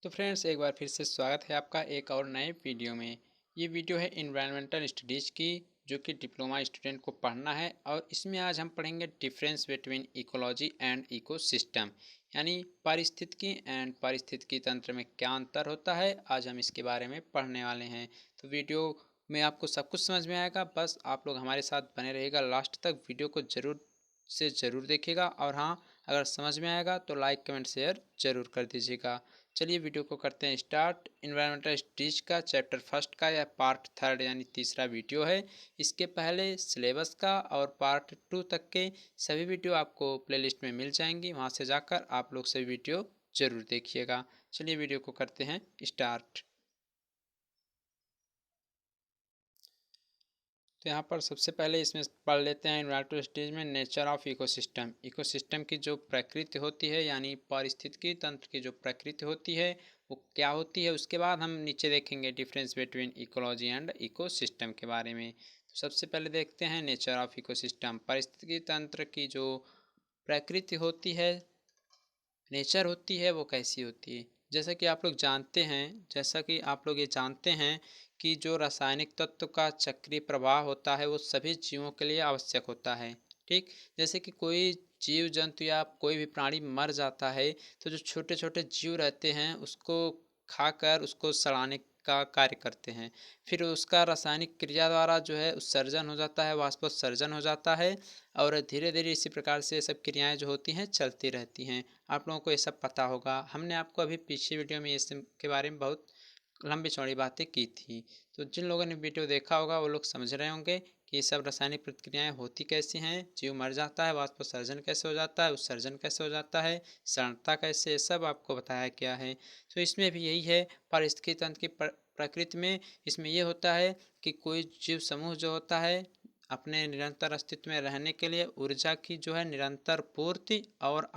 तो फ्रेंड्स एक बार फिर से स्वागत है आपका एक और नए वीडियो में। ये वीडियो है इन्वायरमेंटल स्टडीज़ की, जो कि डिप्लोमा स्टूडेंट को पढ़ना है। और इसमें आज हम पढ़ेंगे difference between ecology and ecosystem, यानी पारिस्थितिकी एंड पारिस्थितिकी तंत्र में क्या अंतर होता है। आज हम इसके बारे में पढ़ने वाले हैं। तो वीडियो में आपको सब कुछ समझ में आएगा, बस आप लोग हमारे साथ बने रहिएगा लास्ट तक। वीडियो को ज़रूर देखिएगा, और हाँ, अगर समझ में आएगा तो लाइक कमेंट शेयर ज़रूर कर दीजिएगा। चलिए वीडियो को करते हैं स्टार्ट। इन्वायरमेंटल स्टडीज का चैप्टर फर्स्ट का यह पार्ट थर्ड यानी तीसरा वीडियो है। इसके पहले सिलेबस का और पार्ट टू तक के सभी वीडियो आपको प्लेलिस्ट में मिल जाएंगी, वहां से जाकर आप लोग सभी वीडियो ज़रूर देखिएगा। चलिए वीडियो को करते हैं स्टार्ट। तो यहाँ पर सबसे पहले इसमें पढ़ लेते हैं इन्वायरमेंटल स्टेज में नेचर ऑफ इकोसिस्टम। इकोसिस्टम की जो प्रकृति होती है, यानी पारिस्थितिकी तंत्र की जो प्रकृति होती है वो क्या होती है। उसके बाद हम नीचे देखेंगे difference between ecology and ecosystem के बारे में। तो सबसे पहले देखते हैं नेचर ऑफ इकोसिस्टम। पारिस्थितिकी तंत्र की जो प्रकृति होती है, नेचर होती है, वो कैसी होती है। जैसा कि आप लोग ये जानते हैं कि जो रासायनिक तत्व का चक्रीय प्रवाह होता है वो सभी जीवों के लिए आवश्यक होता है। ठीक, जैसे कि कोई जीव जंतु या कोई भी प्राणी मर जाता है तो जो छोटे छोटे जीव रहते हैं उसको खाकर उसको सड़ाने का कार्य करते हैं। फिर उसका रासायनिक क्रिया द्वारा जो है उत्सर्जन हो जाता है, वाष्पोत्सर्जन हो जाता है। और धीरे धीरे इसी प्रकार से सब क्रियाएं जो होती हैं चलती रहती हैं। आप लोगों को ये सब पता होगा, हमने आपको अभी पीछे वीडियो में इस के बारे में बहुत लंबी चौड़ी बातें की थी। तो जिन लोगों ने वीडियो देखा होगा वो लोग समझ रहे होंगे कि ये सब रासायनिक प्रतिक्रियाएं होती कैसी हैं। जीव मर जाता है, वाष्पोत्सर्जन कैसे हो जाता है, उत्सर्जन कैसे हो जाता है, सड़ता कैसे, ये सब आपको बताया गया है। तो इसमें भी यही है पारिस्थितिकी तंत्र की प्रकृति में। इसमें ये होता है कि कोई जीव समूह जो होता है अपने निरंतर अस्तित्व में रहने के लिए ऊर्जा की जो है निरंतर पूर्ति और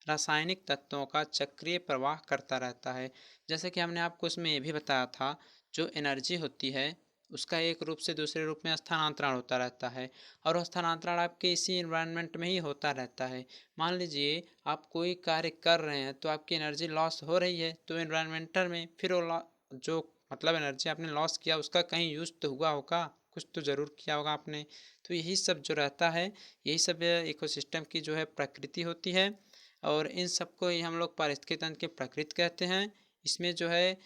रासायनिक तत्वों का चक्रीय प्रवाह करता रहता है। जैसे कि हमने आपको इसमें ये भी बताया था, जो एनर्जी होती है उसका एक रूप से दूसरे रूप में स्थानांतरण होता रहता है। और वो स्थानांतरण आपके इसी इन्वायरमेंट में ही होता रहता है। मान लीजिए आप कोई कार्य कर रहे हैं तो आपकी एनर्जी लॉस हो रही है, तो इन्वायरमेंटल में फिर वो जो मतलब एनर्जी आपने लॉस किया उसका कहीं यूज तो हुआ होगा, कुछ तो ज़रूर किया होगा आपने। तो यही सब जो रहता है, यही सब इकोसिस्टम की जो है प्रकृति होती है। और इन सबको ही हम लोग पारिस्थितिकी तंत्र की प्रकृति कहते हैं। इसमें जो है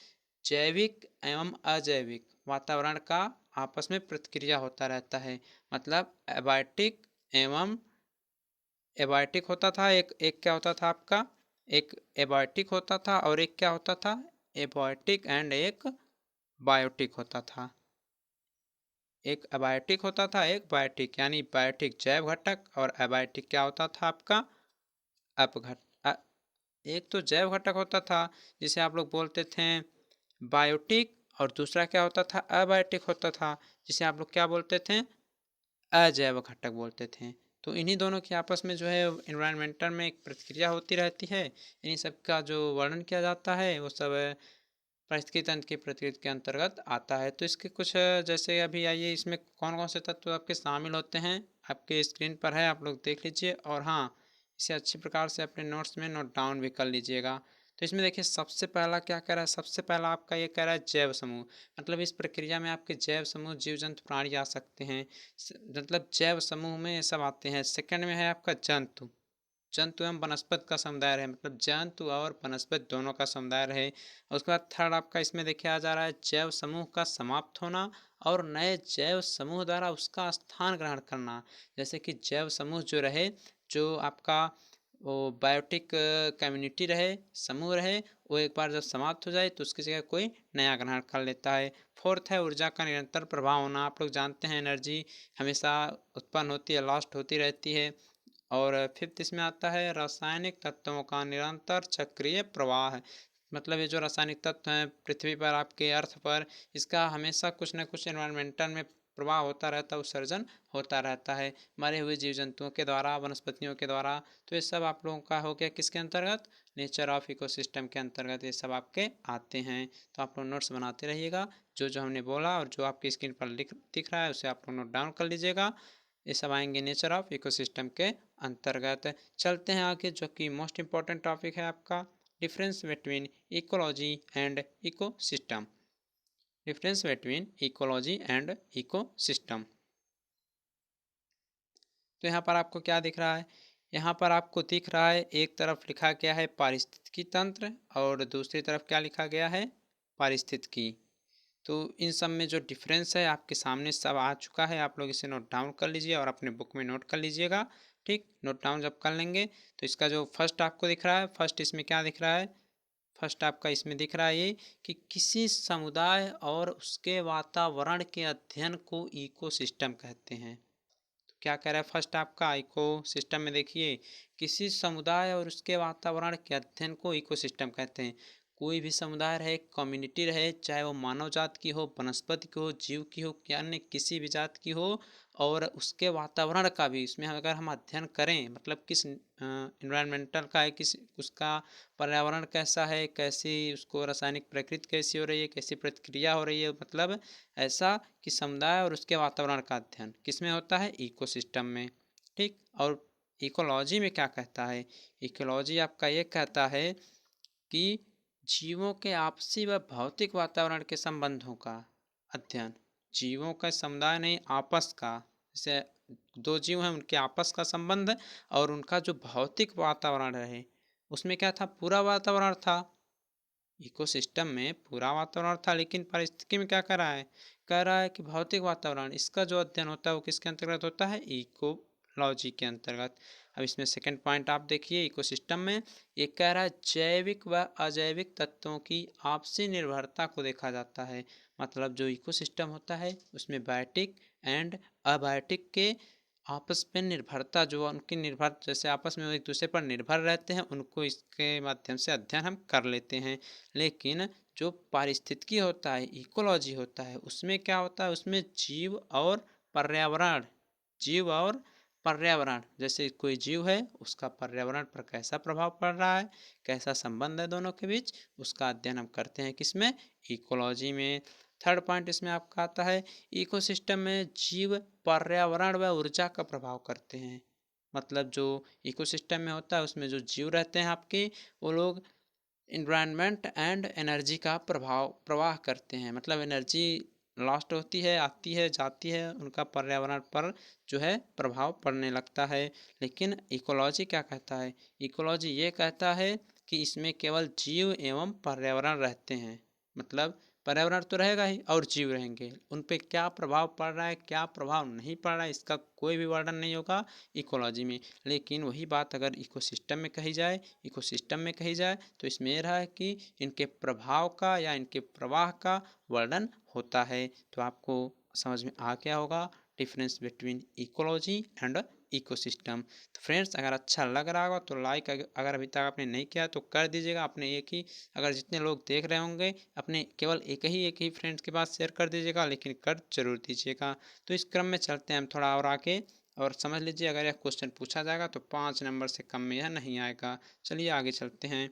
जैविक एवं अजैविक वातावरण का आपस में प्रतिक्रिया होता रहता है। मतलब एबायोटिक एवं एबायोटिक होता था, एक एक क्या होता था आपका, एक एबायोटिक होता था और एक क्या होता था, एबायोटिक एंड एक बायोटिक होता था। एक अबायोटिक होता था, एक बायोटिक, यानी बायोटिक जैव घटक और एबायोटिक क्या होता था आपका, अपघट। एक तो जैव घटक होता था जिसे आप लोग बोलते थे बायोटिक, और दूसरा क्या होता था, अबायोटिक होता था जिसे आप लोग क्या बोलते थे, अजैव घटक बोलते थे। तो इन्हीं दोनों की आपस में जो है इन्वायरमेंटल में एक प्रतिक्रिया होती रहती है। इन्हीं सब का जो वर्णन किया जाता है वो सब पारिस्थितिकी तंत्र की प्रकृति के अंतर्गत आता है। तो इसके कुछ जैसे अभी आइए, इसमें कौन कौन से तत्व आपके शामिल होते हैं आपके स्क्रीन पर है, आप लोग देख लीजिए। और हाँ, इसे अच्छी प्रकार से अपने नोट्स में नोट डाउन भी कर लीजिएगा। तो इसमें देखिए सबसे पहला क्या कह रहा है, सबसे पहला आपका ये कह रहा है जैव समूह। मतलब इस प्रक्रिया में आपके जैव समूह जीव जंतु प्राणी आ सकते हैं। मतलब जैव समूह में ये सब आते हैं। सेकंड में है आपका जंतु। जंतु एवं वनस्पति का समुदाय है, मतलब जंतु और वनस्पति दोनों का समुदाय है। उसके बाद थर्ड आपका इसमें देखिए आ जा रहा है जैव समूह का समाप्त होना और नए जैव समूह द्वारा उसका स्थान ग्रहण करना। जैसे कि जैव समूह जो रहे, जो आपका वो बायोटिक कम्युनिटी रहे, समूह रहे, वो एक बार जब समाप्त हो जाए तो उसकी जगह कोई नया ग्रहण कर लेता है। फोर्थ है ऊर्जा का निरंतर प्रभाव होना। आप लोग जानते हैं एनर्जी हमेशा उत्पन्न होती है, लॉस्ट होती रहती है। और फिफ्थ इसमें आता है रासायनिक तत्वों का निरंतर चक्रीय प्रवाह। मतलब ये जो रासायनिक तत्व हैं पृथ्वी पर, आपके अर्थ पर, इसका हमेशा कुछ न कुछ एनवायरमेंटल में प्रवाह होता रहता है, उत्सर्जन होता रहता है मरे हुए जीव जंतुओं के द्वारा, वनस्पतियों के द्वारा। तो ये सब आप लोगों का हो गया किसके अंतर्गत, नेचर ऑफ इकोसिस्टम के अंतर्गत ये सब आपके आते हैं। तो आप लोग नोट्स बनाते रहिएगा, जो जो हमने बोला और जो आपकी स्क्रीन पर दिख रहा है उसे आप लोग नोट डाउन कर लीजिएगा। ये सब आएंगे नेचर ऑफ इकोसिस्टम के अंतर्गत। चलते हैं आगे, जो कि मोस्ट इम्पॉर्टेंट टॉपिक है आपका difference between ecology and ecosystem. Difference between ecology and ecosystem. तो यहाँ पर आपको क्या दिख रहा है? यहाँ पर आपको दिख रहा है एक तरफ लिखा गया है पारिस्थितिकी तंत्र और दूसरी तरफ क्या लिखा गया है? पारिस्थितिकी। तो इन सब में जो डिफरेंस है आपके सामने सब आ चुका है, आप लोग इसे नोट डाउन कर लीजिए और अपने बुक में नोट कर लीजिएगा। ठीक, नोट डाउन जब कर लेंगे तो इसका जो फर्स्ट आपको दिख रहा है, फर्स्ट इसमें क्या दिख रहा है? फर्स्ट आपका इसमें दिख रहा है ये कि किसी समुदाय और उसके वातावरण के अध्ययन को इकोसिस्टम कहते हैं। तो क्या कह रहा है फर्स्ट आपका? इको सिस्टम में देखिए, किसी समुदाय और उसके वातावरण के अध्ययन को इकोसिस्टम कहते हैं। कोई भी समुदाय रहे, कम्युनिटी रहे, चाहे वो मानव जात की हो, वनस्पति की हो, जीव की हो, या अन्य किसी भी जात की हो, और उसके वातावरण का भी इसमें अगर हम अध्ययन करें, मतलब किस इन्वायरमेंटल का है, किस उसका पर्यावरण कैसा है, कैसी उसको रासायनिक प्रकृति कैसी हो रही है, कैसी प्रतिक्रिया हो रही है, मतलब ऐसा कि समुदाय और उसके वातावरण का अध्ययन किस में होता है? इकोसिस्टम में। ठीक, और इकोलॉजी में क्या कहता है? इकोलॉजी आपका ये कहता है कि जीवों के आपसी व भौतिक वातावरण के संबंधों का अध्ययन। जीवों का समुदाय नहीं, आपस का, जैसे दो जीव हैं उनके आपस का संबंध और उनका जो भौतिक वातावरण रहे, उसमें क्या था? पूरा वातावरण था। इकोसिस्टम में पूरा वातावरण था, लेकिन पारिस्थितिकी में क्या कर रहा है? कह रहा है कि भौतिक वातावरण, इसका जो अध्ययन होता है वो किसके अंतर्गत होता है? इकोलॉजी के अंतर्गत। अब इसमें सेकंड पॉइंट आप देखिए, इकोसिस्टम में ये कह रहा है जैविक व अजैविक तत्वों की आपसी निर्भरता को देखा जाता है। मतलब जो इकोसिस्टम होता है उसमें बायोटिक एंड अबायोटिक के आपस में निर्भरता, जो उनकी निर्भर, जैसे आपस में वो एक दूसरे पर निर्भर रहते हैं, उनको इसके माध्यम से अध्ययन हम कर लेते हैं। लेकिन जो पारिस्थितिकी होता है, इकोलॉजी होता है, उसमें क्या होता है? उसमें जीव और पर्यावरण, जीव और पर्यावरण, जैसे कोई जीव है उसका पर्यावरण पर कैसा प्रभाव पड़ रहा है, कैसा संबंध है दोनों के बीच, उसका अध्ययन हम करते हैं किसमें? इकोलॉजी में। थर्ड पॉइंट इसमें आपका आता है, इकोसिस्टम में जीव पर्यावरण व ऊर्जा का प्रभाव करते हैं। मतलब जो इकोसिस्टम में होता है उसमें जो जीव रहते हैं आपके, वो लोग इन्वायरमेंट एंड एनर्जी का प्रवाह करते हैं। मतलब एनर्जी लॉस्ट होती है, आती है, जाती है, उनका पर्यावरण पर जो है प्रभाव पड़ने लगता है। लेकिन इकोलॉजी क्या कहता है? इकोलॉजी ये कहता है कि इसमें केवल जीव एवं पर्यावरण रहते हैं। मतलब पर्यावरण तो रहेगा ही और जीव रहेंगे, उन पे क्या प्रभाव पड़ रहा है, क्या प्रभाव नहीं पड़ रहा है, इसका कोई भी वर्णन नहीं होगा इकोलॉजी में। लेकिन वही बात अगर इकोसिस्टम में कही जाए, इकोसिस्टम में कही जाए तो इसमें यह रहा है कि इनके प्रभाव का या इनके प्रवाह का वर्णन होता है। तो आपको समझ में आ गया होगा difference between ecology and ecosystem. तो फ्रेंड्स, अगर अच्छा लग रहा होगा तो लाइक, अगर अभी तक आपने नहीं किया तो कर दीजिएगा। अपने एक ही, अगर जितने लोग देख रहे होंगे अपने केवल एक ही फ्रेंड्स के पास शेयर कर दीजिएगा, लेकिन कर जरूर दीजिएगा। तो इस क्रम में चलते हैं हम थोड़ा और आगे, और समझ लीजिए अगर यह क्वेश्चन पूछा जाएगा तो 5 नंबर से कम में यह नहीं आएगा। चलिए आगे चलते हैं।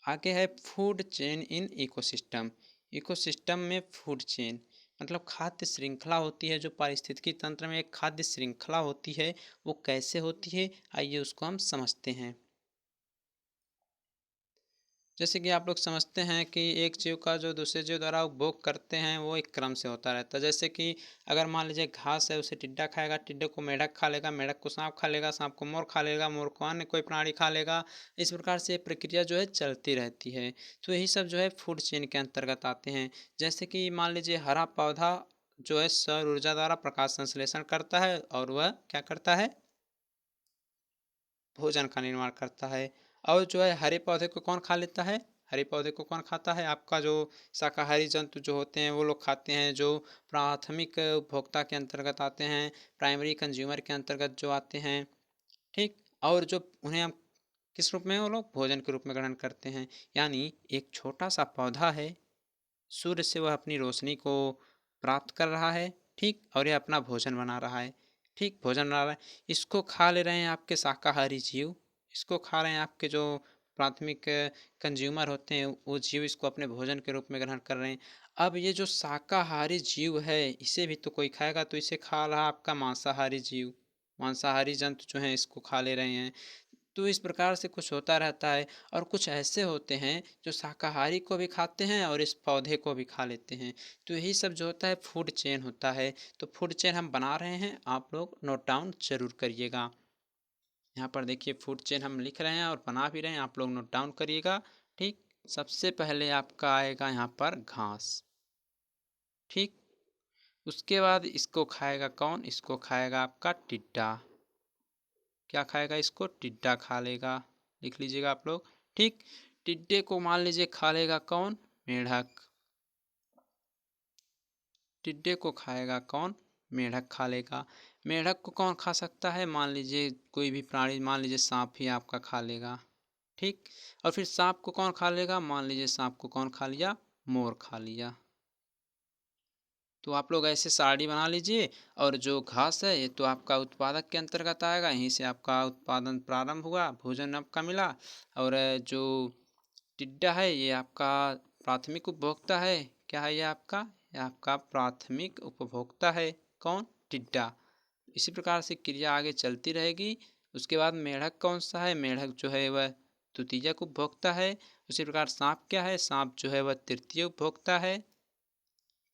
आगे है food chain in ecosystem. Ecosystem में फूड चेन मतलब खाद्य श्रृंखला होती है। जो पारिस्थितिकी तंत्र में एक खाद्य श्रृंखला होती है वो कैसे होती है, आइए उसको हम समझते हैं। जैसे कि आप लोग समझते हैं कि एक जीव का जो दूसरे जीव द्वारा उपभोग करते हैं वो एक क्रम से होता रहता है। जैसे कि अगर मान लीजिए घास है, उसे टिड्डा खाएगा, टिड्डे को मेढक खा लेगा, मेढक को सांप खा लेगा, सांप को मोर खा लेगा, मोर को अन्य कोई प्राणी खा लेगा। इस प्रकार से प्रक्रिया जो है चलती रहती है। तो यही सब जो है फूड चेन के अंतर्गत आते हैं। जैसे कि मान लीजिए हरा पौधा जो है सौर ऊर्जा द्वारा प्रकाश संश्लेषण करता है और वह क्या करता है? भोजन का निर्माण करता है। और जो है हरे पौधे को कौन खा लेता है? हरे पौधे को कौन खाता है? आपका जो शाकाहारी जंतु जो होते हैं वो लोग खाते हैं, जो प्राथमिक उपभोक्ता के अंतर्गत आते हैं, प्राइमरी कंज्यूमर के अंतर्गत जो आते हैं। ठीक, और जो उन्हें हम किस रूप में वो लोग भोजन के रूप में ग्रहण करते हैं। यानी एक छोटा सा पौधा है, सूर्य से वह अपनी रोशनी को प्राप्त कर रहा है, ठीक, और यह अपना भोजन बना रहा है। ठीक, भोजन बना रहा है, इसको खा ले रहे हैं आपके शाकाहारी जीव, इसको खा रहे हैं आपके जो प्राथमिक कंज्यूमर होते हैं वो जीव, इसको अपने भोजन के रूप में ग्रहण कर रहे हैं। अब ये जो शाकाहारी जीव है इसे भी तो कोई खाएगा, तो इसे खा रहा आपका मांसाहारी जीव, मांसाहारी जंतु जो हैं इसको खा ले रहे हैं। तो इस प्रकार से कुछ होता रहता है। और कुछ ऐसे होते हैं जो शाकाहारी को भी खाते हैं और इस पौधे को भी खा लेते हैं। तो यही सब जो होता है फूड चेन होता है। तो फूड चेन हम बना रहे हैं, आप लोग नोट डाउन जरूर करिएगा। यहाँ पर देखिए फूड चेन हम लिख रहे हैं और बना भी रहे हैं, आप लोग नोट डाउन करिएगा। ठीक, सबसे पहले आपका आएगा यहाँ पर घास। ठीक, उसके बाद इसको खाएगा कौन? इसको खाएगा आपका टिड्डा। क्या खाएगा? इसको टिड्डा खा लेगा। लिख लीजिएगा आप लोग। ठीक, टिड्डे को मान लीजिए खा लेगा कौन? मेढक। टिड्डे को खाएगा कौन? मेढक खा लेगा। मेढक को कौन खा सकता है? मान लीजिए कोई भी प्राणी, मान लीजिए सांप ही आपका खा लेगा। ठीक, और फिर सांप को कौन खा लेगा? मान लीजिए सांप को कौन खा लिया? मोर खा लिया। तो आप लोग ऐसे सारणी बना लीजिए। और जो घास है ये तो आपका उत्पादक के अंतर्गत आएगा, यहीं से आपका उत्पादन प्रारंभ हुआ, भोजन आपका मिला। और जो टिड्डा है ये आपका प्राथमिक उपभोक्ता है। क्या है ये आपका प्राथमिक उपभोक्ता है। कौन? टिड्डा। इसी प्रकार से क्रिया आगे चलती रहेगी। उसके बाद मेढक कौन सा है? मेढक जो है वह द्वितीयक उपभोक्ता है। उसी प्रकार सांप क्या है? सांप जो है वह तृतीय उपभोक्ता है।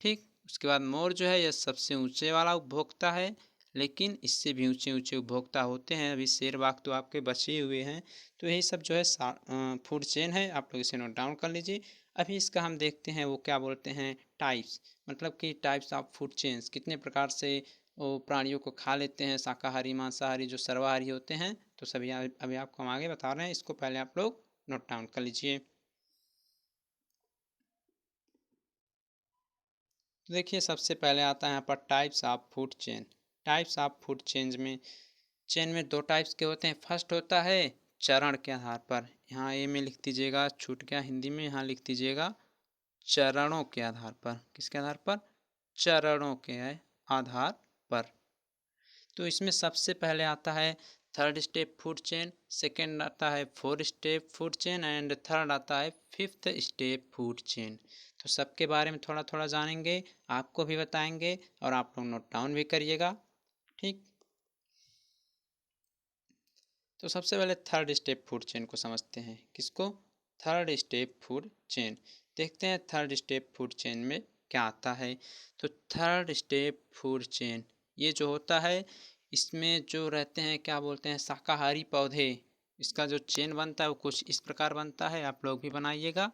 ठीक, उसके बाद मोर जो है यह सबसे ऊंचे वाला उपभोक्ता है, लेकिन इससे भी ऊंचे ऊंचे उपभोक्ता होते हैं। अभी शेर बाघ तो आपके बचे हुए हैं। तो यही सब जो है फूड चेन है, आप लोग इसे नोट डाउन कर लीजिए। अभी इसका हम देखते हैं वो क्या बोलते हैं टाइप्स, मतलब कि टाइप्स ऑफ फूड चेन्स, कितने प्रकार से वो प्राणियों को खा लेते हैं, शाकाहारी मांसाहारी जो सर्वाहारी होते हैं। तो सभी अभी आपको हम आगे बता रहे हैं, इसको पहले आप लोग नोट डाउन कर लीजिए। तो देखिए सबसे पहले आता है यहाँ पर types of food chain. Types of food chain में दो टाइप्स के होते हैं। फर्स्ट होता है चरण के आधार पर, यहाँ ए में लिख दीजिएगा, छूट गया हिंदी में, यहाँ लिख दीजिएगा चरणों के आधार पर। किसके आधार पर? चरणों के आधार पर। तो इसमें सबसे पहले आता है third step food chain, second आता है four step food chain and third आता है फिफ्थ स्टेप फूड चेन। तो सबके बारे में थोड़ा थोड़ा जानेंगे, आपको भी बताएंगे और आप लोग नोट डाउन भी करिएगा। ठीक, तो सबसे पहले थर्ड स्टेप फूड चेन को समझते हैं। किसको? Third step food chain. देखते हैं थर्ड स्टेप फूड चेन में क्या आता है। तो थर्ड स्टेप फूड चेन ये जो होता है, इसमें जो रहते हैं क्या बोलते हैं शाकाहारी पौधे, इसका जो चेन बनता है वो कुछ इस प्रकार बनता है, आप लोग भी बनाइएगा।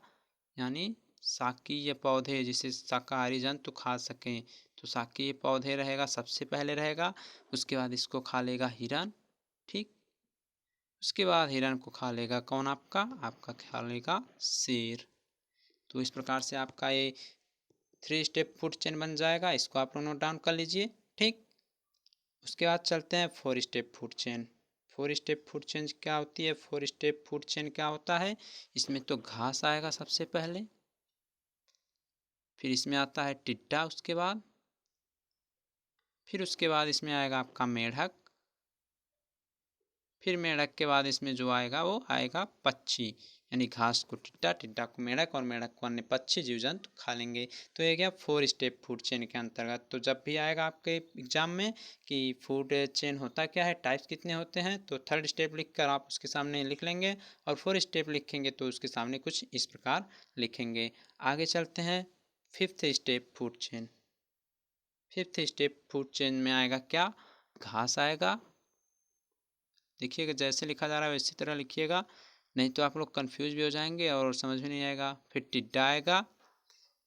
यानी शाकीय पौधे जिसे शाकाहारी जंतु खा सकें, तो शाकीय पौधे रहेगा सबसे पहले रहेगा। उसके बाद इसको खा लेगा हिरन। ठीक, उसके बाद हिरन को खा लेगा कौन? आपका खा लेगा शेर। तो इस प्रकार से आपका ये थ्री स्टेप फूड चेन बन जाएगा, इसको आप लोग नोट डाउन कर लीजिए। ठीक, उसके बाद चलते हैं four step food chain. Four step food chain क्या होती है? फोर स्टेप फूड चेन क्या होता है? इसमें तो घास आएगा सबसे पहले, फिर इसमें आता है टिड्डा, उसके बाद फिर उसके बाद इसमें आएगा आपका मेढक, फिर मेढक के बाद इसमें जो आएगा वो आएगा पक्षी। यानी घास को टिड्डा, टिड्डा को मेढक और मेढक को अन्य पक्षी जीव जंतु खा लेंगे। तो ये गया फोर स्टेप फूड चेन के अंतर्गत। तो जब भी आएगा आपके एग्जाम में कि फूड चेन होता क्या है, टाइप्स कितने होते हैं, तो थर्ड स्टेप लिख कर आप उसके सामने लिख लेंगे, और फोर स्टेप लिखेंगे तो उसके सामने कुछ इस प्रकार लिखेंगे। आगे चलते हैं fifth step food chain. Fifth step food chain में आएगा क्या? घास आएगा। देखिएगा जैसे लिखा जा रहा है वैसी तरह लिखिएगा, नहीं तो आप लोग कंफ्यूज भी हो जाएंगे और समझ में नहीं आएगा। फिर टिड्डा आएगा,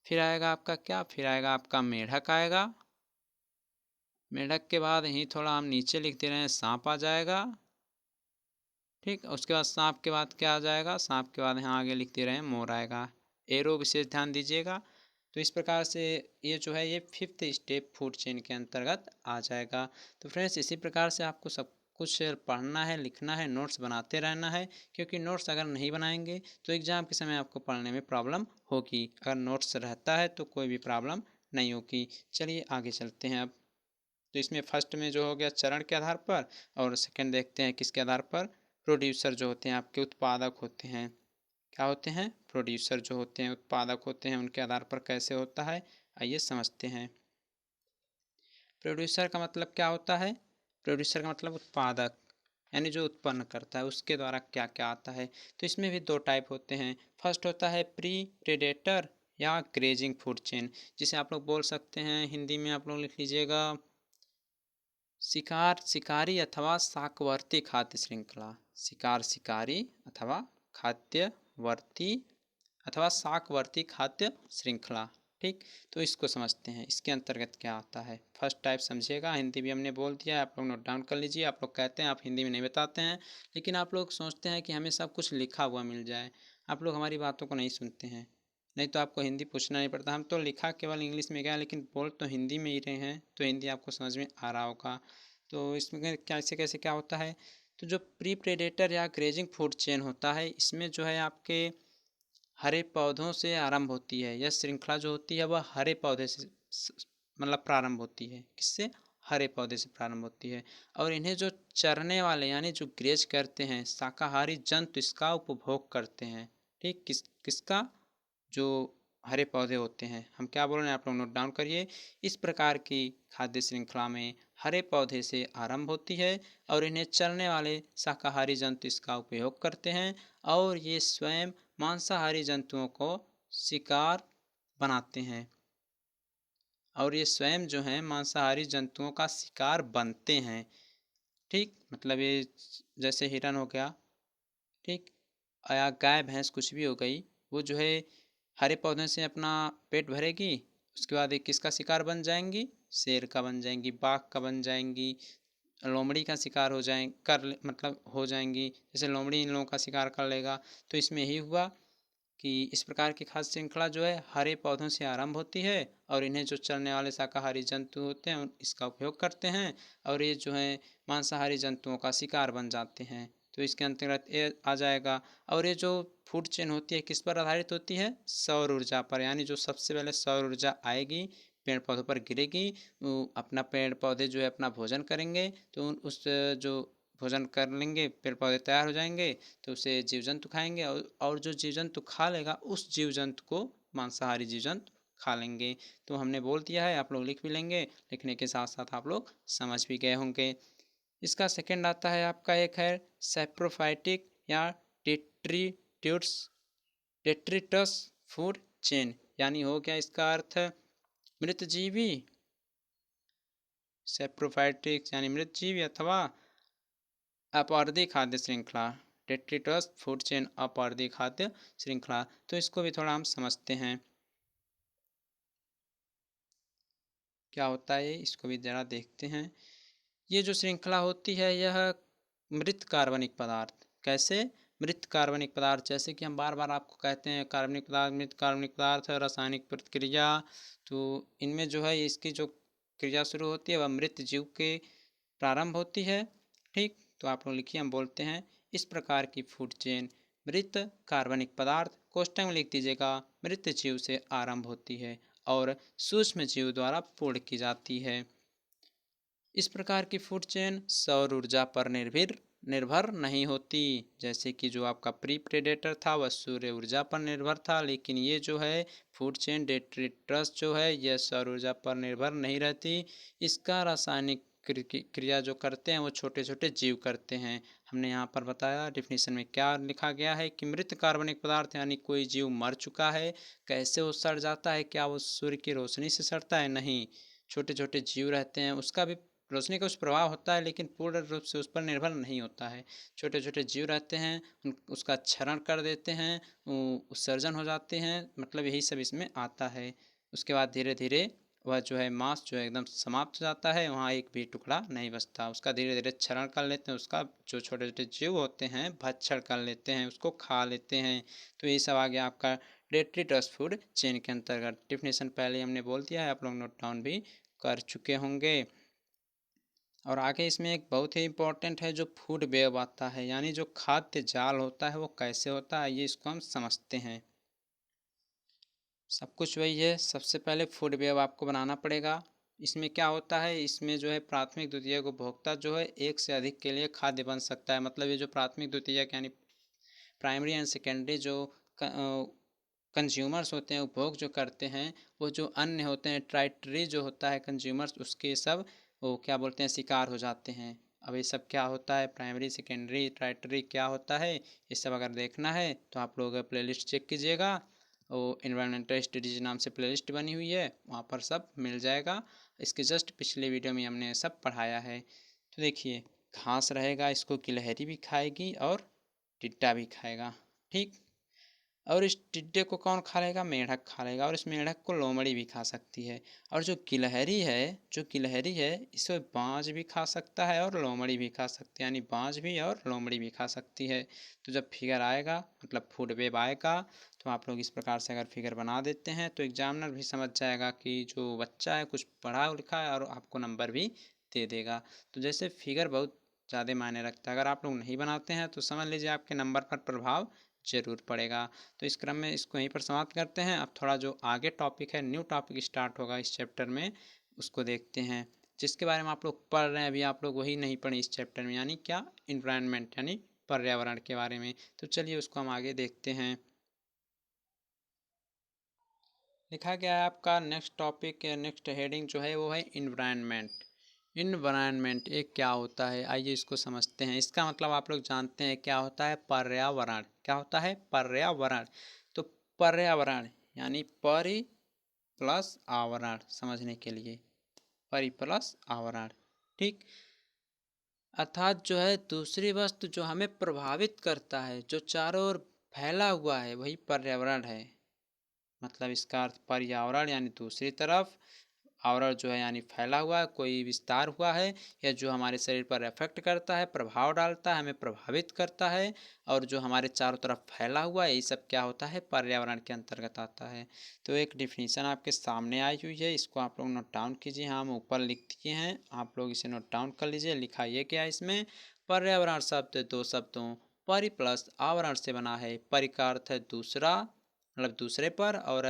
फिर आएगा आपका क्या? फिर आएगा आपका मेढक आएगा। मेढक के बाद यहीं थोड़ा हम नीचे लिख दे रहे हैं, सांप आ जाएगा। ठीक, उसके बाद सांप के बाद क्या आ जाएगा? सांप के बाद यहाँ आगे लिख दे रहे हैं मोर आएगा। एरो विशेष ध्यान दीजिएगा। तो इस प्रकार से ये जो है ये फिफ्थ स्टेप फूड चेन के अंतर्गत आ जाएगा। तो फ्रेंड्स इसी प्रकार से आपको सब कुछ पढ़ना है, लिखना है, नोट्स बनाते रहना है, क्योंकि नोट्स अगर नहीं बनाएंगे तो एग्ज़ाम के समय आपको पढ़ने में प्रॉब्लम होगी। अगर नोट्स रहता है तो कोई भी प्रॉब्लम नहीं होगी। चलिए आगे चलते हैं अब। तो इसमें फर्स्ट में जो हो गया चरण के आधार पर, और सेकंड देखते हैं किसके आधार पर? प्रोड्यूसर जो होते हैं आपके उत्पादक होते हैं। क्या होते हैं? प्रोड्यूसर जो होते हैं उत्पादक होते हैं, उनके आधार पर कैसे होता है, आइए समझते हैं। प्रोड्यूसर का मतलब क्या होता है? प्रोड्यूसर का मतलब उत्पादक, यानी जो उत्पन्न करता है उसके द्वारा क्या क्या आता है। तो इसमें भी दो टाइप होते हैं। फर्स्ट होता है प्री प्रेडेटर या ग्रेजिंग फूड चेन, जिसे आप लोग बोल सकते हैं, हिंदी में आप लोग लिख लीजिएगा शिकारी अथवा शाकवर्ती खाद्य श्रृंखला। शिकारी अथवा खाद्यवर्ती अथवा शाकवर्ती खाद्य श्रृंखला। ठीक, तो इसको समझते हैं, इसके अंतर्गत क्या आता है। फर्स्ट टाइप समझिएगा, हिंदी भी हमने बोल दिया है, आप लोग नोट डाउन कर लीजिए। आप लोग कहते हैं आप हिंदी में नहीं बताते हैं, लेकिन आप लोग सोचते हैं कि हमें सब कुछ लिखा हुआ मिल जाए। आप लोग हमारी बातों को नहीं सुनते हैं। नहीं तो आपको हिंदी पूछना नहीं पड़ता, हम तो लिखा केवल इंग्लिश में गया, लेकिन बोल तो हिंदी में ही रहे हैं, तो हिंदी आपको समझ में आ रहा होगा। तो इसमें कैसे कैसे क्या होता है। तो जो प्री प्रेडेटर या ग्रेजिंग फूड चेन होता है, इसमें जो है आपके हरे पौधों से आरंभ होती है। यह श्रृंखला जो होती है वह हरे पौधे से मतलब प्रारंभ होती है। किससे? हरे पौधे से प्रारंभ होती है। और इन्हें जो चरने वाले यानी जो ग्रेज करते हैं शाकाहारी जंतु इसका उपभोग करते हैं। ठीक, किसका? जो हरे पौधे होते हैं। हम क्या बोल रहे हैं आप लोग नोट डाउन करिए। इस प्रकार की खाद्य श्रृंखला में हरे पौधे से आरंभ होती है और इन्हें चरने वाले शाकाहारी जंतु इसका उपयोग करते हैं और ये स्वयं मांसाहारी जंतुओं को शिकार बनाते हैं। और ये स्वयं जो हैं मांसाहारी जंतुओं का शिकार बनते हैं। ठीक, मतलब ये जैसे हिरन हो गया, ठीक, या गाय भैंस कुछ भी हो गई, वो जो है हरे पौधे से अपना पेट भरेगी, उसके बाद एक किसका शिकार बन जाएंगी? शेर का बन जाएंगी, बाघ का बन जाएंगी, लोमड़ी का शिकार हो जाए कर मतलब हो जाएंगी। जैसे लोमड़ी इन लोगों का शिकार कर लेगा। तो इसमें यही हुआ कि इस प्रकार की खाद्य श्रृंखला जो है हरे पौधों से आरंभ होती है और इन्हें जो चरने वाले शाकाहारी जंतु होते हैं इसका उपयोग करते हैं और ये जो है मांसाहारी जंतुओं का शिकार बन जाते हैं। तो इसके अंतर्गत ये आ जाएगा। और ये जो फूड चेन होती है किस पर आधारित होती है? सौर ऊर्जा पर। यानी जो सबसे पहले सौर ऊर्जा आएगी, पेड़ पौधों पर गिरेगी, अपना पेड़ पौधे जो है अपना भोजन करेंगे, तो उस जो भोजन कर लेंगे, पेड़ पौधे तैयार हो जाएंगे, तो उसे जीव जंतु खाएंगे और जो जीव जंतु खा लेगा उस जीव जंतु को मांसाहारी जीव जंतु खा लेंगे। तो हमने बोल दिया है, आप लोग लिख भी लेंगे, लिखने के साथ साथ आप लोग समझ भी गए होंगे। इसका सेकंड आता है आपका, एक है सैप्रोफाइटिक या डेट्रीट्यूट्स डेट्रिटस फूड चेन। यानी हो गया इसका अर्थ मृतजीवी। सैप्रोफाइटिक यानी मृतजीवी अथवा अपवार्धी खाद्य श्रृंखला। डेट्रिटस फूड चेन अपवार्धी खाद्य श्रृंखला। तो इसको भी थोड़ा हम समझते हैं क्या होता है, इसको भी जरा देखते हैं। ये जो श्रृंखला होती है यह मृत कार्बनिक पदार्थ। कैसे? मृत कार्बनिक पदार्थ, जैसे कि हम बार बार आपको कहते हैं कार्बनिक पदार्थ, मृत कार्बनिक पदार्थ, रासायनिक प्रतिक्रिया। तो इनमें जो है इसकी जो क्रिया शुरू होती है वह मृत जीव के प्रारंभ होती है। ठीक, तो आप लोग लिखिए, हम बोलते हैं इस प्रकार की फूड चेन मृत कार्बनिक पदार्थ कोष्ठक में लिख दीजिएगा मृत जीव से आरंभ होती है और सूक्ष्म जीव द्वारा पूर्ण की जाती है। इस प्रकार की फूड चेन सौर ऊर्जा पर निर्भर नहीं होती। जैसे कि जो आपका प्री प्रेडेटर था वह सूर्य ऊर्जा पर निर्भर था, लेकिन ये जो है फूड चेन डेट्रिटस जो है यह सौर ऊर्जा पर निर्भर नहीं रहती। इसका रासायनिक क्रिया जो करते हैं वो छोटे छोटे जीव करते हैं। हमने यहाँ पर बताया डिफिनीशन में क्या लिखा गया है कि मृत कार्बनिक पदार्थ यानी कोई जीव मर चुका है। कैसे वो सड़ जाता है? क्या वो सूर्य की रोशनी से सड़ता है? नहीं, छोटे छोटे जीव रहते हैं, उसका भी रोशनी का कुछ प्रभाव होता है लेकिन पूर्ण रूप से उस पर निर्भर नहीं होता है। छोटे छोटे जीव रहते हैं, उसका क्षरण कर देते हैं, उत्सर्जन हो जाते हैं, मतलब यही सब इसमें आता है। उसके बाद धीरे धीरे वह जो है मांस जो है एकदम समाप्त हो जाता है, वहाँ एक भी टुकड़ा नहीं बचता। उसका धीरे धीरे क्षरण कर लेते हैं, उसका जो छोटे छोटे जीव होते हैं भक्षण कर लेते हैं, उसको खा लेते हैं। तो ये सब आ गया आपका डेट्रिटस फूड चेन के अंतर्गत। डिफिनेशन पहले हमने बोल दिया है, आप लोग नोट डाउन भी कर चुके होंगे। और आगे इसमें एक बहुत ही इम्पोर्टेंट है जो फूड वेब आता है, यानी जो खाद्य जाल होता है वो कैसे होता है, ये इसको हम समझते हैं। सब कुछ वही है, सबसे पहले फूड वेब आपको बनाना पड़ेगा। इसमें क्या होता है, इसमें जो है प्राथमिक द्वितीयक उपभोक्ता जो है एक से अधिक के लिए खाद्य बन सकता है। मतलब ये जो प्राथमिक द्वितीयक यानी प्राइमरी एंड सेकेंडरी जो कंज्यूमर्स होते हैं, उपभोग जो करते हैं, वो जो अन्य होते हैं ट्राइटरी जो होता है कंज्यूमर्स, उसके सब वो क्या बोलते हैं शिकार हो जाते हैं। अब ये सब क्या होता है, प्राइमरी सेकेंडरी टर्टियरी क्या होता है, ये सब अगर देखना है तो आप लोग प्लेलिस्ट चेक कीजिएगा। वो एनवायरमेंटल स्टडीज नाम से प्लेलिस्ट बनी हुई है, वहाँ पर सब मिल जाएगा। इसके जस्ट पिछले वीडियो में हमने सब पढ़ाया है। तो देखिए, घास रहेगा, इसको गिलहरी भी खाएगी और टिड्डा भी खाएगा, ठीक। और इस टिड्डे को कौन खा लेगा, मेंढक खा लेगा, और इस मेंढक को लोमड़ी भी खा सकती है। और जो गिलहरी है इसे बाज भी खा सकता है और लोमड़ी भी खा सकती है, यानी बाज भी और लोमड़ी भी खा सकती है। तो जब फिगर आएगा, मतलब फूड वेब आएगा, तो आप लोग इस प्रकार से अगर फिगर बना देते हैं तो एग्जामिनर भी समझ जाएगा कि जो बच्चा है कुछ पढ़ा लिखा है, और आपको नंबर भी दे देगा। तो जैसे फिगर बहुत ज़्यादा मायने रखता है, अगर आप लोग नहीं बनाते हैं तो समझ लीजिए आपके नंबर पर प्रभाव जरूर पड़ेगा। तो इस क्रम में इसको यहीं पर समाप्त करते हैं। अब थोड़ा जो आगे टॉपिक है, न्यू टॉपिक स्टार्ट होगा इस चैप्टर में, उसको देखते हैं, जिसके बारे में आप लोग पढ़ रहे हैं अभी। आप लोग वही नहीं पढ़े इस चैप्टर में, यानी क्या, इन्वायरमेंट यानी पर्यावरण के बारे में। तो चलिए उसको हम आगे देखते हैं। लिखा गया है आपका नेक्स्ट टॉपिक या नेक्स्ट हेडिंग जो है वो है इन्वायरमेंट। इन्वायरमेंट एक क्या होता है, आइए इसको समझते हैं। इसका मतलब आप लोग जानते हैं क्या होता है, पर्यावरण। क्या होता है, पर्यावरण। तो पर्यावरण यानी परि प्लस आवरण, समझने के लिए परि प्लस आवरण, ठीक। अर्थात जो है दूसरी वस्तु जो हमें प्रभावित करता है, जो चारों ओर फैला हुआ है, वही पर्यावरण है। मतलब इसका अर्थ पर्यावरण यानी दूसरी तरफ, आवरण जो है यानी फैला हुआ है, कोई विस्तार हुआ है, या जो हमारे शरीर पर इफेक्ट करता है, प्रभाव डालता है, हमें प्रभावित करता है, और जो हमारे चारों तरफ फैला हुआ है, ये सब क्या होता है, पर्यावरण के अंतर्गत आता है। तो एक डिफिनीशन आपके सामने आई हुई है, इसको आप लोग नोट डाउन कीजिए। हम ऊपर लिख दिए हैं, आप लोग इसे नोट डाउन कर लीजिए। लिखा ये क्या है इसमें, पर्यावरण शब्द दो शब्दों परि प्लस आवरण से बना है। परि का अर्थ है दूसरा, मतलब दूसरे पर, और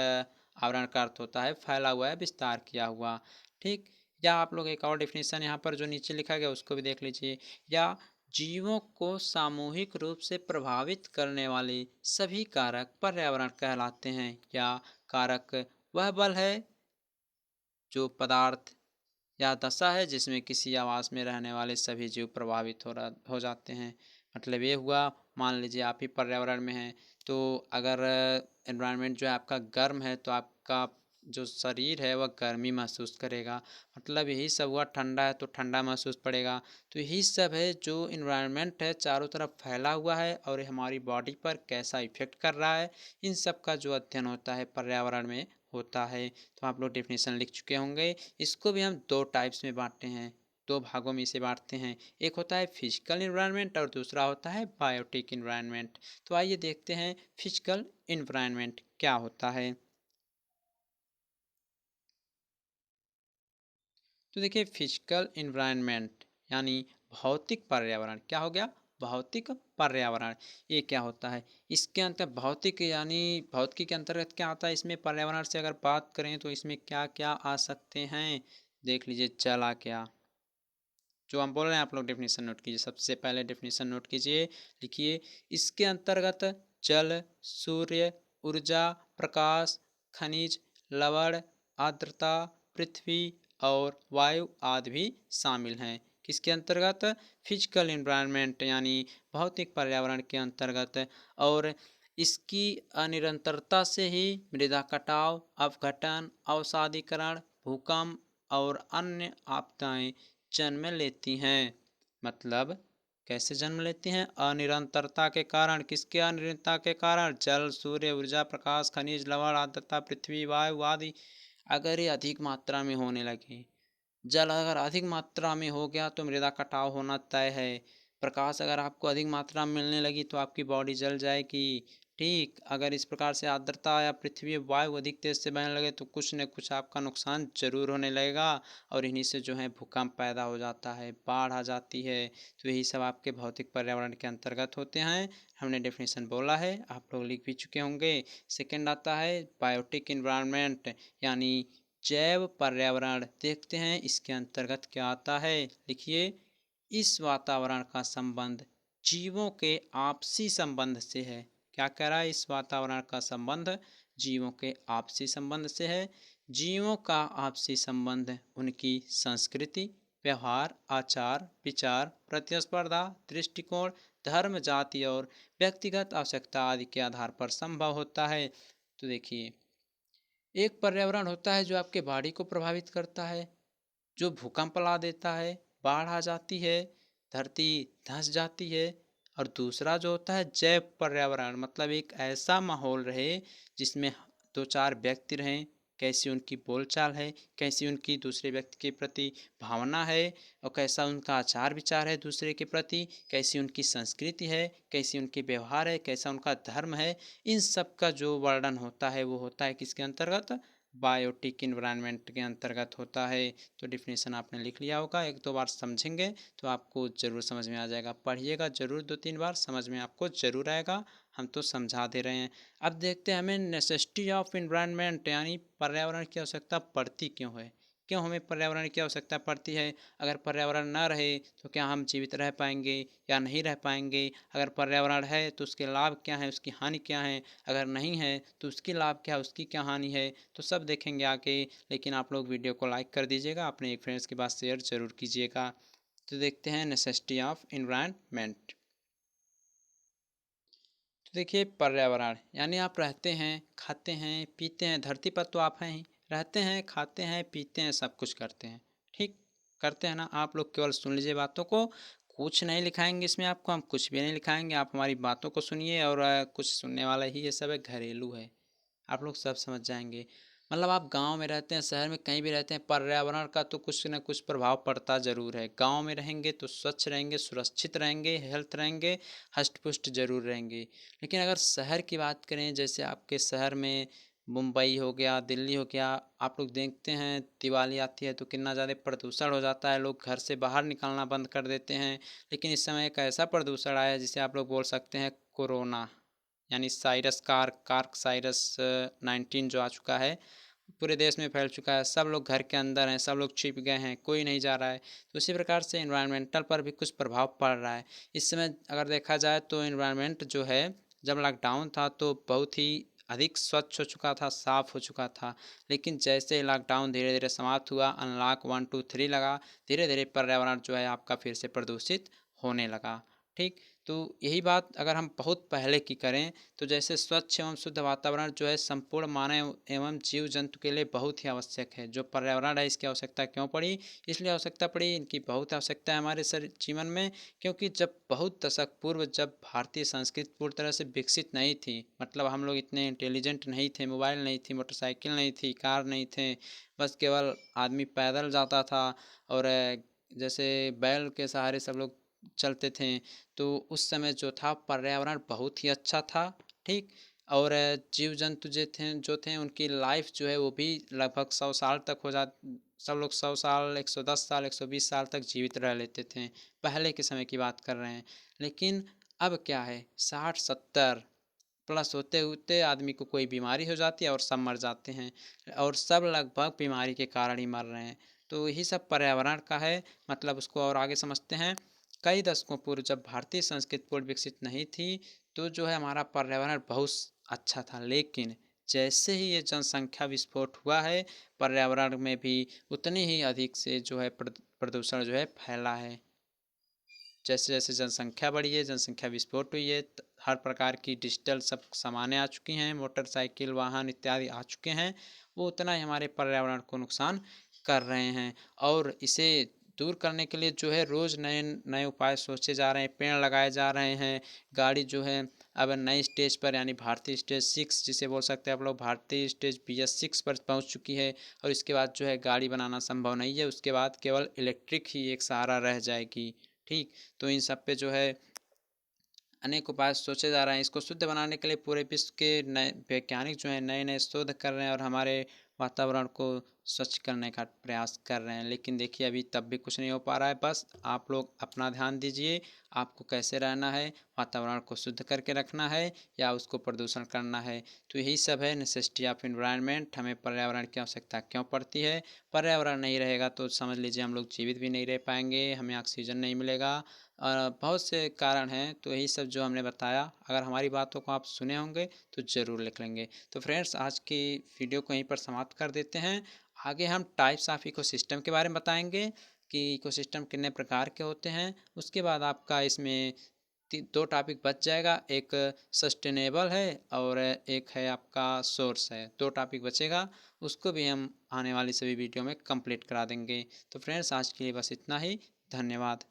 आवरण का अर्थ होता है फैला हुआ है, विस्तार किया हुआ, ठीक। या आप लोग एक और डिफिनीशन यहाँ पर जो नीचे लिखा गया उसको भी देख लीजिए। या जीवों को सामूहिक रूप से प्रभावित करने वाले सभी कारक पर्यावरण कहलाते हैं। या कारक वह बल है, जो पदार्थ या दशा है जिसमें किसी आवास में रहने वाले सभी जीव प्रभावित हो जाते हैं। मतलब ये हुआ, मान लीजिए आप ही पर्यावरण में हैं, तो अगर एनवायरनमेंट जो है आपका गर्म है, तो आपका जो शरीर है वह गर्मी महसूस करेगा। मतलब यही सब हुआ, ठंडा है तो ठंडा महसूस पड़ेगा। तो यही सब है जो इन्वायरमेंट है, चारों तरफ फैला हुआ है, और ये हमारी बॉडी पर कैसा इफेक्ट कर रहा है, इन सब का जो अध्ययन होता है पर्यावरण में होता है। तो आप लोग डेफिनेशन लिख चुके होंगे। इसको भी हम दो टाइप्स में बांटते हैं, दो भागों में इसे बांटते हैं। एक होता है फिजिकल इन्वायरमेंट और दूसरा होता है बायोटिक इन्वायरमेंट। तो आइए देखते हैं फिजिकल इन्वायरमेंट क्या होता है। तो देखिए, फिजिकल इन्वायरमेंट यानी भौतिक पर्यावरण, क्या हो गया, भौतिक पर्यावरण। ये क्या होता है, इसके अंतर भौतिक यानी भौतिकी के अंतर्गत क्या आता है, इसमें पर्यावरण से अगर बात करें तो इसमें क्या क्या आ सकते हैं, देख लीजिए। जल आ गया, जो हम बोल रहे हैं आप लोग डेफिनेशन नोट कीजिए। सबसे पहले डेफिनेशन नोट कीजिए, लिखिए। इसके अंतर्गत जल, सूर्य, ऊर्जा, प्रकाश, खनिज, लवण, आर्द्रता, पृथ्वी और वायु आदि भी शामिल हैं। किसके अंतर्गत, फिजिकल एनवायरनमेंट यानी भौतिक पर्यावरण के अंतर्गत। और इसकी अनिरंतरता से ही मृदा कटाव, अपघटन, अवसादीकरण, भूकंप और अन्य आपदाएं जन्म लेती हैं। मतलब कैसे जन्म लेती हैं, अनिरंतरता के कारण। किसके अनिरंतरता के कारण, जल, सूर्य, ऊर्जा, प्रकाश, खनिज, लवण, आर्द्रता, पृथ्वी, वायु आदि। अगर ये अधिक मात्रा में होने लगे, जल अगर अधिक मात्रा में हो गया तो मृदा कटाव होना तय है। प्रकाश अगर आपको अधिक मात्रा में मिलने लगी तो आपकी बॉडी जल जाएगी, ठीक। अगर इस प्रकार से आर्द्रता या पृथ्वी वायु अधिक तेज से बहने लगे तो कुछ न कुछ आपका नुकसान जरूर होने लगेगा, और इन्हीं से जो है भूकंप पैदा हो जाता है, बाढ़ आ जाती है। तो यही सब आपके भौतिक पर्यावरण के अंतर्गत होते हैं। हमने डेफिनेशन बोला है, आप लोग लिख भी चुके होंगे। सेकेंड आता है बायोटिक इन्वायरमेंट यानी जैव पर्यावरण। देखते हैं इसके अंतर्गत क्या आता है, लिखिए। इस वातावरण का संबंध जीवों के आपसी संबंध से है। क्या कह रहा है, इस वातावरण का संबंध जीवों के आपसी संबंध से है। जीवों का आपसी संबंध उनकी संस्कृति, व्यवहार, आचार, विचार, प्रतिस्पर्धा, दृष्टिकोण, धर्म, जाति और व्यक्तिगत आवश्यकता आदि के आधार पर संभव होता है। तो देखिए, एक पर्यावरण होता है जो आपके बॉडी को प्रभावित करता है, जो भूकंप ला देता है, बाढ़ आ जाती है, धरती धंस जाती है। और दूसरा जो होता है जैव पर्यावरण, मतलब एक ऐसा माहौल रहे जिसमें दो चार व्यक्ति रहें, कैसी उनकी बोलचाल है, कैसी उनकी दूसरे व्यक्ति के प्रति भावना है, और कैसा उनका आचार विचार है दूसरे के प्रति, कैसी उनकी संस्कृति है, कैसी उनके व्यवहार है, कैसा उनका धर्म है। इन सब का जो वर्णन होता है वो होता है किसके अंतर्गत? बायोटिक इन्वायरमेंट के अंतर्गत होता है। तो डिफिनेशन आपने लिख लिया होगा, एक दो बार समझेंगे तो आपको ज़रूर समझ में आ जाएगा। पढ़िएगा ज़रूर दो तीन बार, समझ में आपको ज़रूर आएगा, हम तो समझा दे रहे हैं। अब देखते हैं हमें नेसेसिटी ऑफ इन्वायरमेंट यानी पर्यावरण की आवश्यकता पड़ती क्यों है, क्यों हमें पर्यावरण की आवश्यकता पड़ती है। अगर पर्यावरण न रहे तो क्या हम जीवित रह पाएंगे या नहीं रह पाएंगे? अगर पर्यावरण है तो उसके लाभ क्या हैं, उसकी हानि क्या है? अगर नहीं है तो उसकी लाभ क्या है, उसकी क्या हानि है? तो सब देखेंगे आगे। लेकिन आप लोग वीडियो को लाइक कर दीजिएगा, अपने एक फ्रेंड्स के पास शेयर जरूर कीजिएगा। तो देखते हैं नेसेसिटी ऑफ इन्वायरमेंट। तो देखिए, पर्यावरण यानी आप रहते हैं, खाते हैं, पीते हैं, धरती पर तो आप हैं ही, रहते हैं, खाते हैं, पीते हैं, सब कुछ करते हैं। ठीक करते हैं ना? आप लोग केवल सुन लीजिए बातों को, कुछ नहीं लिखाएंगे इसमें आपको, हम कुछ भी नहीं लिखाएंगे, आप हमारी बातों को सुनिए। और कुछ सुनने वाला ही ये सब है, घरेलू है, आप लोग सब समझ जाएंगे। मतलब आप गांव में रहते हैं, शहर में कहीं भी रहते हैं, पर्यावरण का तो कुछ ना कुछ प्रभाव पड़ता ज़रूर है। गांव में रहेंगे तो स्वच्छ रहेंगे, सुरक्षित रहेंगे, हेल्थ रहेंगे, हष्ट पुष्ट जरूर रहेंगे। लेकिन अगर शहर की बात करें, जैसे आपके शहर में मुंबई हो गया, दिल्ली हो गया, आप लोग देखते हैं दिवाली आती है तो कितना ज़्यादा प्रदूषण हो जाता है, लोग घर से बाहर निकलना बंद कर देते हैं। लेकिन इस समय एक ऐसा प्रदूषण आया जिसे आप लोग बोल सकते हैं कोरोना, यानी साइरस कार्क साइरस 19 जो आ चुका है, पूरे देश में फैल चुका है। सब लोग घर के अंदर हैं, सब लोग छिप गए हैं, कोई नहीं जा रहा है। तो इसी प्रकार से इन्वायरमेंटल पर भी कुछ प्रभाव पड़ रहा है। इस समय अगर देखा जाए तो इन्वायरमेंट जो है, जब लॉकडाउन था तो बहुत ही अधिक स्वच्छ हो चुका था, साफ हो चुका था। लेकिन जैसे लॉकडाउन धीरे धीरे समाप्त हुआ, अनलॉक 1 2 3 लगा, धीरे धीरे पर्यावरण जो है आपका फिर से प्रदूषित होने लगा। ठीक, तो यही बात अगर हम बहुत पहले की करें तो जैसे स्वच्छ एवं शुद्ध वातावरण जो है संपूर्ण मानव एवं जीव जंतु के लिए बहुत ही आवश्यक है। जो पर्यावरण है इसकी आवश्यकता क्यों पड़ी? इसलिए आवश्यकता पड़ी, इनकी बहुत आवश्यकता है हमारे जीवन में। क्योंकि जब बहुत दशक पूर्व, जब भारतीय संस्कृति पूरी तरह से विकसित नहीं थी, मतलब हम लोग इतने इंटेलिजेंट नहीं थे, मोबाइल नहीं थी, मोटरसाइकिल नहीं थी, कार नहीं थे, बस केवल आदमी पैदल जाता था और जैसे बैल के सहारे सब लोग चलते थे। तो उस समय जो था पर्यावरण बहुत ही अच्छा था। ठीक, और जीव जंतु जो थे उनकी लाइफ जो है वो भी लगभग 100 साल तक हो जा, सब लोग 100 साल, 110 साल, 120 साल तक जीवित रह लेते थे, पहले के समय की बात कर रहे हैं। लेकिन अब क्या है, 60 70 प्लस होते होते आदमी को कोई बीमारी हो जाती है और सब मर जाते हैं, और सब लगभग बीमारी के कारण ही मर रहे हैं। तो यही सब पर्यावरण का है। मतलब उसको और आगे समझते हैं। कई दशकों पूर्व जब भारतीय संस्कृति पूर्ण विकसित नहीं थी तो जो है हमारा पर्यावरण बहुत अच्छा था। लेकिन जैसे ही ये जनसंख्या विस्फोट हुआ है, पर्यावरण में भी उतनी ही अधिक से जो है प्रदूषण जो है फैला है। जैसे जैसे जनसंख्या बढ़ी है, जनसंख्या विस्फोट हुई है, हर प्रकार की डिजिटल सब सामानें आ चुकी हैं, मोटरसाइकिल, वाहन इत्यादि आ चुके हैं, वो उतना ही हमारे पर्यावरण को नुकसान कर रहे हैं। और इसे दूर करने के लिए जो है रोज़ नए नए उपाय सोचे जा रहे हैं, पेड़ लगाए जा रहे हैं। गाड़ी जो है अब नई स्टेज पर, यानी भारतीय स्टेज 6 जिसे बोल सकते हैं आप लोग, भारतीय स्टेज BS6 पर पहुंच चुकी है। और इसके बाद जो है गाड़ी बनाना संभव नहीं है, उसके बाद केवल इलेक्ट्रिक ही एक सहारा रह जाएगी। ठीक, तो इन सब पे जो है अनेक उपाय सोचे जा रहे हैं। इसको शुद्ध बनाने के लिए पूरे विश्व के नए वैज्ञानिक जो हैं नए नए शोध कर रहे हैं और हमारे वातावरण को स्वच्छ करने का प्रयास कर रहे हैं। लेकिन देखिए अभी तब भी कुछ नहीं हो पा रहा है। बस आप लोग अपना ध्यान दीजिए, आपको कैसे रहना है, वातावरण को शुद्ध करके रखना है या उसको प्रदूषण करना है। तो यही सब है नेसेसिटी ऑफ इन्वायरमेंट, हमें पर्यावरण की आवश्यकता क्यों पड़ती है। पर्यावरण नहीं रहेगा तो समझ लीजिए हम लोग जीवित भी नहीं रह पाएंगे, हमें ऑक्सीजन नहीं मिलेगा, बहुत से कारण हैं। तो यही सब जो हमने बताया, अगर हमारी बातों को आप सुने होंगे तो ज़रूर लिख लेंगे। तो फ्रेंड्स, आज की वीडियो को यहीं पर समाप्त कर देते हैं। आगे हम टाइप्स ऑफ इकोसिस्टम के बारे में बताएंगे कि इकोसिस्टम कितने प्रकार के होते हैं। उसके बाद आपका इसमें दो टॉपिक बच जाएगा, एक सस्टेनेबल है और एक है आपका सोर्स है। दो टॉपिक बचेगा, उसको भी हम आने वाली सभी वीडियो में कंप्लीट करा देंगे। तो फ्रेंड्स आज के लिए बस इतना ही। धन्यवाद।